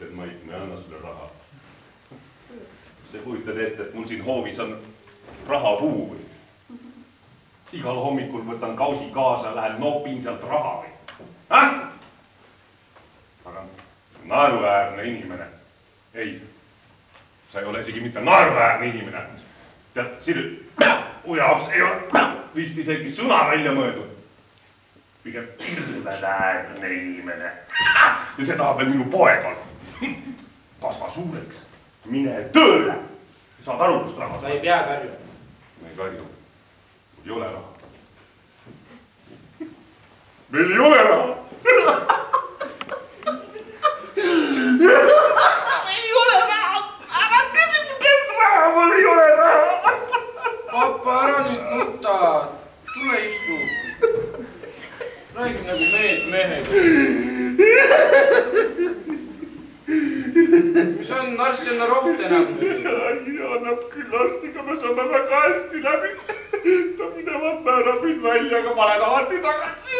et ma ei anna sulle raha. Kas sa kujutad ette, et mul siin hoovis on rahapuu või? Igal hommikul võtan kausi kaasa ja lähen nopin sealt raha või? Aga naeruväärne inimene. Ei, sa ei ole isegi mitte naeruväärne inimene. Tead, sinu jaoks ei ole vist isegi sõna välja mõeldud. Pigem pilveväärne inimene. Ja see tahab veel minu poeg olla. Kasva suureks, mine tööle. Saad aru, kust raha. Sa ei pea karjuma. Ma ei karju. Mul ei ole raha. Meil ei ole raha. Meil ei ole raha. Ära küsi kelt raha, mul ei ole raha. Papa, ära nüüd nutta. Tule istu. Räägi nagu mees mehega. Mis on arst enne roht enam? Annab küll arstiga, me saame väga hästi läbi. Ta minevat määrab mind välja, aga ma olen alati tagasi.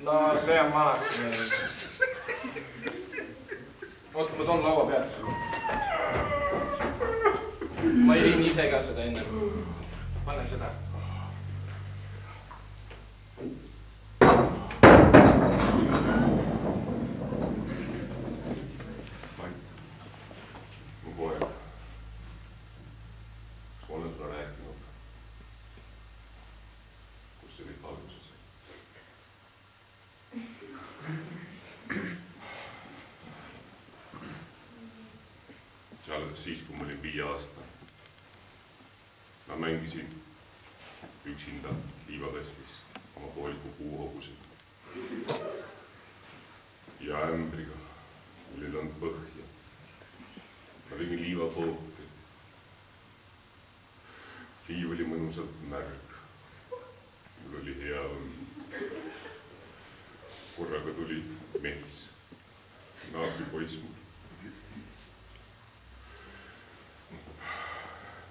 No see on vanasti mees. Oot, ma toon laua pealt sulle. Ma ei liin ise ka seda enne. Pane seda. Mu poeg. Kas ma olen sulle rääkinud? Kus see kõik alguses? See algas siis, kui ma olin 5 aasta. Ma mängisin üksinda liivakastis oma pooliku puuhobusid ja ämbriga, millel on põhja. Ma tegin liivapooki. Liiv oli mõnusalt märg. Mul oli hea õnn. Korraga tuli mehis, naabripoiss mul.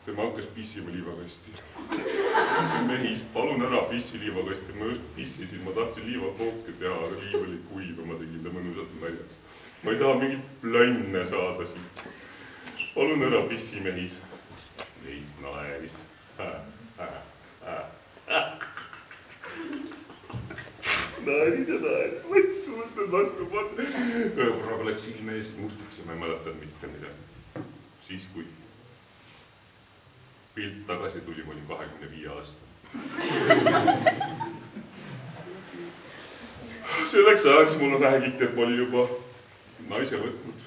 Tema hakkas pissima liivakasti. See mehis, palun ära pissi liivakasti. Ma just pissisin, ma tahtsin liivapooki teha, aga liiv oli kuiv ja ma tegin ta mõnusalt naljaks. Ma ei taha mingit plänne saada siit. Palun ära pissi, mehis. Mehis naeris. Naeris ja naeris. Ma ei suutnud vastu panna. Korraga läks ilme eest mustaks ja ma ei mäletanud mitte midagi. Siis kui pilt tagasi tuli, ma olin 25 aasta. Selleks ajaks mul räägiti, et ma olin juba naise võtnud.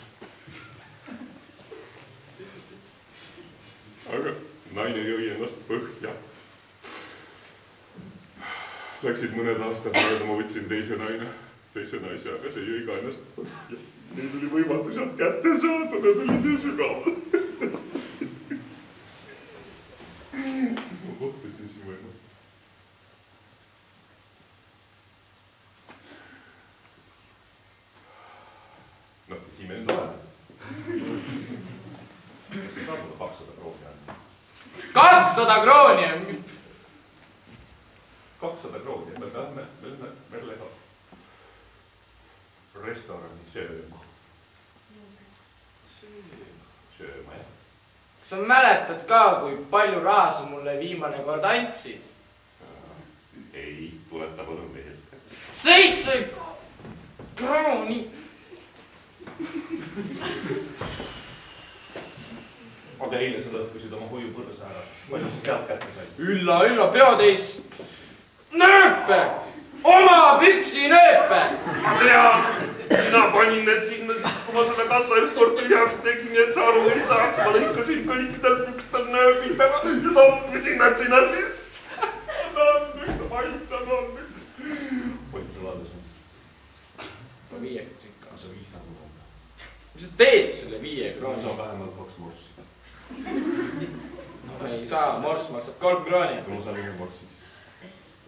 Aga naine jõi ennast põhja. Läksid mõned aastad, aga ma võtsin teise naise, aga see jõi ka ennast põhja. Neid oli võimatu sealt kätte saada, nad olid nii sügaval. Ma kohtasin sinu ennast. Noh, siin meil on. See saab mulle 200 krooni anda. 200 krooni! 200 krooni, me lähme Merlega restorani sööma. Sööma, jah. Kas sa mäletad ka, kui palju raha sa mulle viimane kord andsid? Ei, tuleta palun veel. 7 krooni! Aga eile sa lõhkusid oma hojupõrsa ära. Palju sa sealt kätte said? Ülla, peotäis nööpe! Oma püksi nööpe! Tean, mina panin need sinna siis, kui ma selle kassa ükskord tühjaks tegin, et sa aru ei saaks. Ma lõikasin kõikidel pükstel nööbid ära ja toppisin nad sinna sisse. Andeks, aitan, andeks. Palju sul alles on? No 5 ikka. Sa 5 nagu on. Mis sa teed selle 5 krooni? Ma saan vähemalt 2 morssi. No ei saa, morss maksab 3 krooni. Ma saan ühe morssi.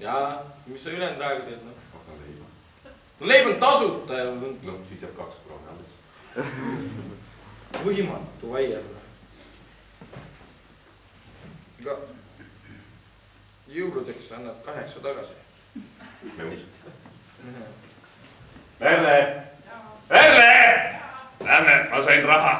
Jaa, mis sa ülejäänud praegu teed? Ma saan leiba. No leib on tasuta ja... No, siis jääb 2 krooni alles. Võimatu vaielda. aga jõuludeks annad 8 tagasi. Nõus. Merle! Merle! Lähme, ma sain raha.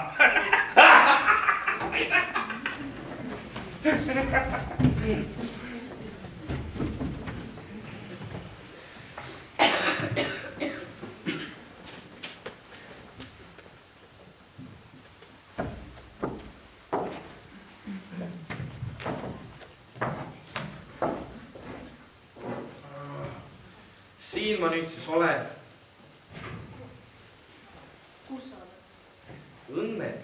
Siin ma nüüd siis olen. Kus sa oled? Õnnelik.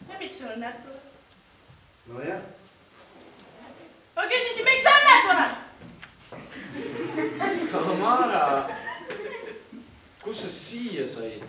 Ja miks sul on nättu? No jah. Ma küsisin, miks sa õnnetune? Tamara, kus sa siia said?